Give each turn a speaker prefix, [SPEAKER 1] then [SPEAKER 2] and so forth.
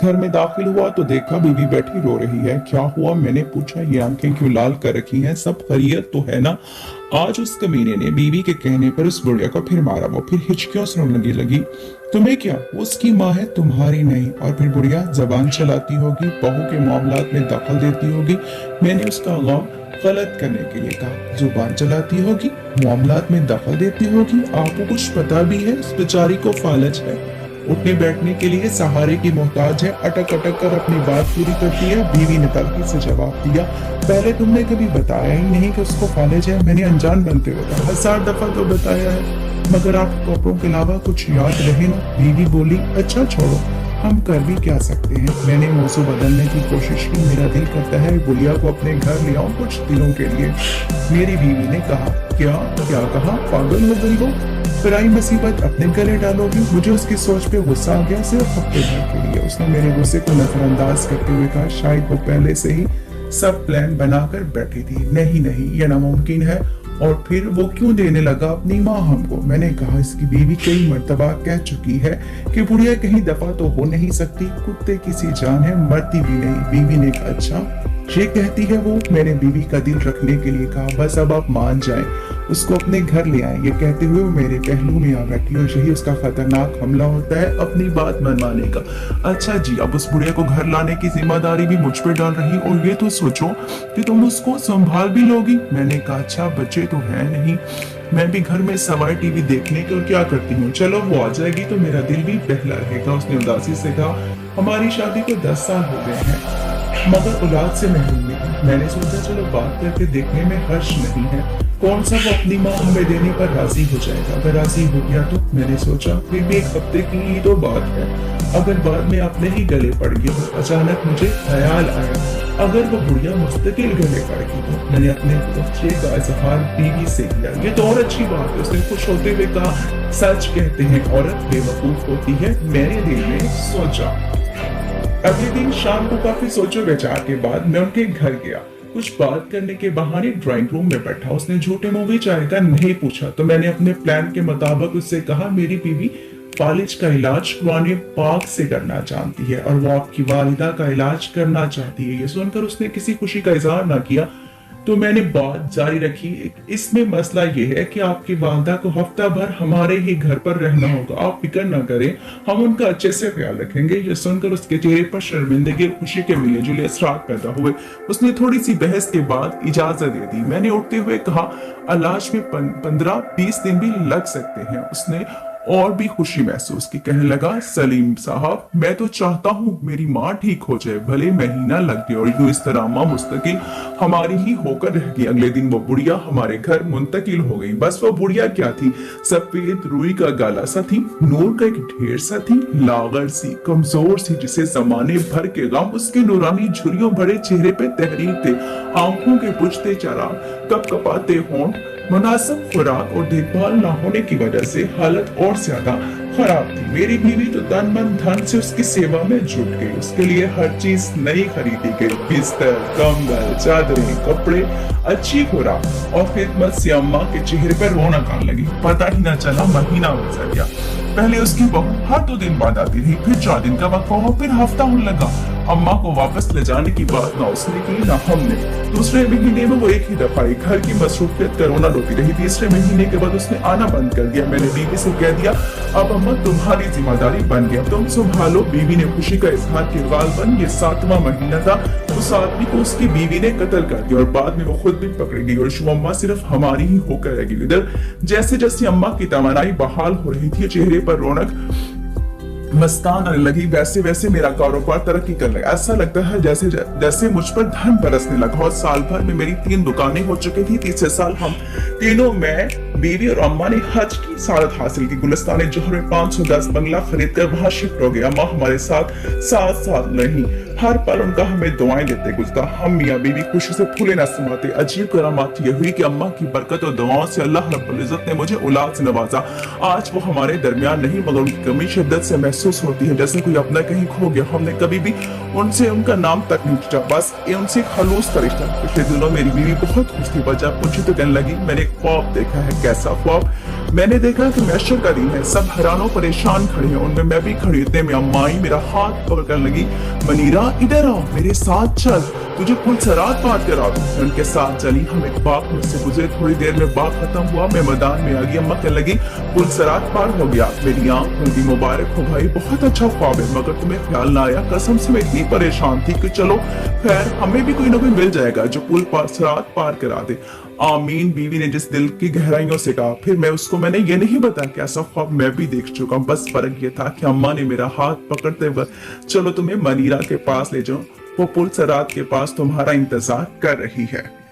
[SPEAKER 1] घर में दाखिल हुआ तो देखा बीवी बैठी रो रही है। क्या हुआ, मैंने पूछा। ये आंखें क्यों लाल कर रखी हैं, सब खैरियत तो है ना। आज उस कमीने ने बीवी के कहने पर उस बुढ़िया को फिर मारा। वो फिर हिचकियों से रोने लगी। तुम्हें क्या, वो उसकी माँ है, तुम्हारी नहीं। और फिर बुढ़िया जबान चलाती होगी, बहू के मामलात में दखल देती होगी। मैंने उसका गम गलत करने के लिए कहा। जुबान चलाती होगी, मामलात में दखल देती होगी। आपको कुछ पता भी है, उस बेचारी को फालज है, उठने बैठने के लिए सहारे की मोहताज है। अटक अटक कर अपनी बात पूरी करती है। बीवी ने तल्खी से जवाब दिया, पहले तुमने कभी बताया ही नहीं कि उसको फालज है। मैंने अनजान बनते हुए कहा, 1000 दफा तो बताया है, मगर आप कपड़ों के अलावा कुछ याद रहे ना। बीवी बोली, अच्छा छोड़ो, हम कर भी क्या सकते हैं। मैंने मौजू बदलने की कोशिश की। मेरा दिल करता है बुढ़िया को अपने घर ले आऊं कुछ दिनों के लिए। मेरी बीवी ने कहा, क्या क्या कहा, पागल हो गई हो, फिर आई मुसीबत अपने गले डालोगी। मुझे उसकी सोच पे गुस्सा आ गया, सिर्फ हफ्ते भर के लिए। उसने मेरे गुस्से को नजरअंदाज करते हुए कहा, शायद वो पहले से ही सब प्लान बनाकर बैठी थी। नहीं नहीं, यह नामुमकिन है। और फिर वो क्यों देने लगा अपनी माँ हमको। मैंने कहा, इसकी बीवी कई मर्तबा कह चुकी है कि बुढ़िया कहीं दफा तो हो नहीं सकती, कुत्ते की सी जान है, मरती भी नहीं। बीवी ने कहा, अच्छा ये कहती है वो। मैंने बीवी का दिल रखने के लिए कहा, बस अब आप मान जाएं, उसको अपने घर ले आए। ये कहते हुए वो मेरे पहलू में आ बैठी। और यही उसका खतरनाक हमला होता है, अपनी बात मनवाने का। अच्छा जी, अब उस बुढ़िया को घर लाने की जिम्मेदारी भी मुझ पे डाल रही, और ये तो सोचो कि तुम उसको संभाल भी लोगी। मैंने कहा, अच्छा बच्चे तो है नहीं, मैं भी घर में सवाई टीवी देखने के और क्या करती हूँ। चलो वो आ जाएगी तो मेरा दिल भी बहला रहेगा। उसने उदासी से कहा, हमारी शादी को 10 साल हो गए हैं, मगर औलाद से महरूम नहीं। मैंने सोचा चलो बात करके देखने में हर्ष नहीं है, कौन सा वो अपनी माँ हमें देने पर राजी हो जाएगा। अगर राजी हो गया तो। मैंने सोचा फिर भी एक हफ्ते की ही तो बात है, अगर बाद में अपने ही गले पड़ गया तो। अचानक मुझे ख्याल आया, अगर वो बुढ़िया मुस्तकिल गले पड़ेगी तो। मैंने अपने बच्चे का इजहार बीवी से किया। ये तो और अच्छी बात है। उसने खुश होते हुए कहा, सच कहते हैं औरत बेवकूफ होती है। मैंने दिल में सोचा। अगले दिन शाम को काफी सोचो विचार के बाद मैं उनके घर गया। कुछ बात करने के बहाने ड्राइंग रूम में बैठा। उसने झूठे मुंह भी चाय का नहीं पूछा, तो मैंने अपने प्लान के मुताबिक उससे कहा, मेरी बीवी फालिज का इलाज कुरान पाक से करना चाहती है और वो आपकी वालिदा का इलाज करना चाहती है। ये सुनकर उसने किसी खुशी का इजहार ना किया, तो मैंने बात जारी रखी। इसमें मसला ये है कि आपकी वालिदा को हफ्ता भर हमारे ही घर पर रहना होगा। आप फिक्र ना करें, हम उनका अच्छे से ख्याल रखेंगे। ये सुनकर उसके चेहरे पर शर्मिंदगी और खुशी के मिले जुले असरात पैदा हुए। उसने थोड़ी सी बहस के बाद इजाजत दे दी। मैंने उठते हुए कहा, इलाज में 15-20 दिन भी लग सकते हैं। उसने और भी खुशी महसूस की। कहने लगा, सलीम साहब, मैं तो चाहता हूँ मेरी माँ ठीक हो जाए, भले महीना लग गया। और यूं इस तरह माँ मुस्तकिल हमारी ही होकर रह गई। अगले दिन वो बुढ़िया हमारे घर मुंतकिल हो गई। बस वो बुढ़िया क्या थी, सफेद रुई का गाला सा थी, नूर का एक ढेर सा थी, लागर सी, कमजोर सी, जिसे जमाने भर के गम उसके नूरानी झुर्रियों भरे चेहरे पे तहरीर थे। आंखों के बुझते चराग, कपकपाते होंठ, मुनासिब खुराक और देखभाल न होने की वजह से हालत और ज्यादा खराब थी। मेरी बीवी तो तन मन धन से उसकी सेवा में जुट गई। उसके लिए हर चीज नई खरीदी गई, बिस्तर, कंबल, चादरें, कपड़े, अच्छी खुराक और खिदमत से अम्मा के चेहरे पर रौनक आने लगी। पता ही न चला महीना गुजर गया। पहले उसकी बहू हर 2 दिन बाद आती रही, फिर 4 दिन का वक्फा हुआ, फिर हफ्ता होने लगा। अम्मा को वापस ले जाने की बात ना उसने की ना हमने। दूसरे महीने में वो एक ही दफा आई। घर की मसरूफियत कोरोना रोती रही। तीसरे महीने के बाद उसने आना बंद कर दिया। मैंने बीवी से कह दिया, अब अम्मा तुम्हारी जिम्मेदारी बन गया, तुम संभालो। बीवी ने खुशी का इजहार किया। गालबन ये 7वां महीना था। उस आदमी को उसकी बीवी ने कत्ल कर दिया और बाद में वो खुद भी पकड़ी गई और शुअम्मा सिर्फ हमारी ही होकर रह गई। इधर जैसे जैसे अम्मा की तमन्नाई बहाल हो रही थी, चेहरे पर रौनक मस्तान आने लगी, वैसे वैसे मेरा कारोबार तरक्की करने लगा। ऐसा लगता है जैसे जैसे मुझ पर धन बरसने लगा। और साल भर में मेरी 3 दुकानें हो चुकी थी। तीसरे साल हम तीनों, मैं, बीवी और अम्मा ने हज की सादत हासिल की। गुलिस्तान जोहर में 510 बंगला खरीद कर वहां शिफ्ट हो गया। अम्मा हमारे साथ साथ नहीं, हर पल उनका हमें दुआएं देते गुजरा। हम मियां बीवी खुशी से फूले न समाते। अजीब करामात ये हुई कि अम्मा की बरकत और दुआओं से अल्लाह रब्बुल इज्जत ने मुझे औलाद से नवाजा। आज वो हमारे दरमियान नहीं, मगर उनकी कमी शिद्दत से महसूस होती है, जैसे कोई अपना कहीं खो गया। हमने कभी भी उनसे उनका नाम तक नहीं पूछा, बस ये उनसे खलूस का रिश्ता। पिछले दिनों मेरी बीवी बहुत खुश थी, वजह पूछी तो कहने लगी, मैंने एक ख्वाब देखा है। कैसा ख्वाब? मैंने देखा कि मैशर कर रही है, सब हैरानों परेशान खड़े हैं, उनमें मैं भी खड़ी। इतने में अम्माई मेरा हाथ पकड़ने लगी, मनीरा इधर आओ, मेरे साथ चल, तुझे पुलसरात पार करा दूं। मैं उनके साथ चली, हम एक बाग में से गुजरे, थोड़ी देर में बाग खत्म हुआ, मैं मैदान में आ गई। अम्मा कहने लगी पुलसरात पार हो गया। मेरी आंख खुल गई, मुबारक हो भाई, बहुत अच्छा ख्वाब है, मगर तुम्हें ख्याल ना आया, कसम से मैं इतनी परेशान थी कि चलो खैर हमें भी कोई ना कोई मिल जाएगा जो पुलसरात पार करा दे। आमीन, बीवी ने जिस दिल की गहराइयों से कहा। फिर मैंने ये नहीं बताया कि ऐसा ख्वाब मैं भी देख चुका हूं, बस फर्क ये था कि अम्मा ने मेरा हाथ पकड़ते हुए चलो तुम्हें मनीरा के पास ले जाओ, वो पुलसरात के पास तुम्हारा इंतजार कर रही है।